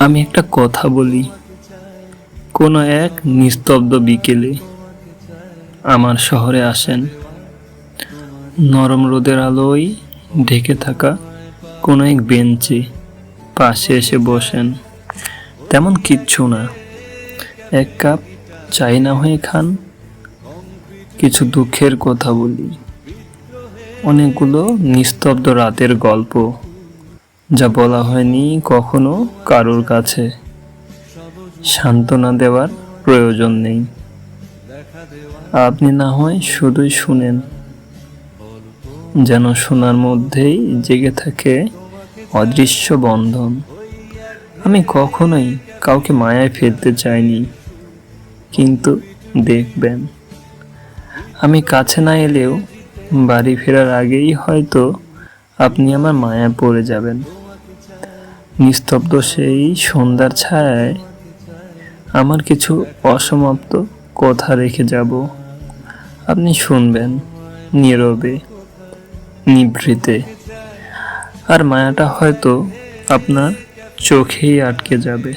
আমি একটা কথা বলি, কোনো এক নিস্তব্ধ বিকেলে আমার শহরে আসেন, নরম রোদের আলোয় ঢেকে থাকা কোনো এক বেঞ্চে পাশে এসে বসেন। তেমন কিচ্ছু না, এক কাপ চাই না হয়ে খান, কিছু দুঃখের কথা বলি, অনেকগুলো নিস্তব্ধ রাতের গল্প যা বলা হয়নি কখনো কারোর কাছে। সান্ত্বনা দেওয়ার প্রয়োজন নেই, আপনি না হয় শুধুই শুনেন, যেন শোনার মধ্যেই জেগে থাকে অদৃশ্য বন্ধন। আমি কখনোই কাউকে মায়ায় ফেলতে চাইনি, কিন্তু দেখবেন, আমি কাছে না এলেও বাড়ি ফেরার আগেই হয়তো আপনি আমার মায়ায় পড়ে যাবেন। নিস্তব্ধ সেই সন্ধ্যার ছায়ায় আমার কিছু অসমাপ্ত কথা রেখে যাব, আপনি শুনবেন নীরবে, নিভৃতে, আর মায়াটা হয়তো আপনার চোখেই আটকে যাবে।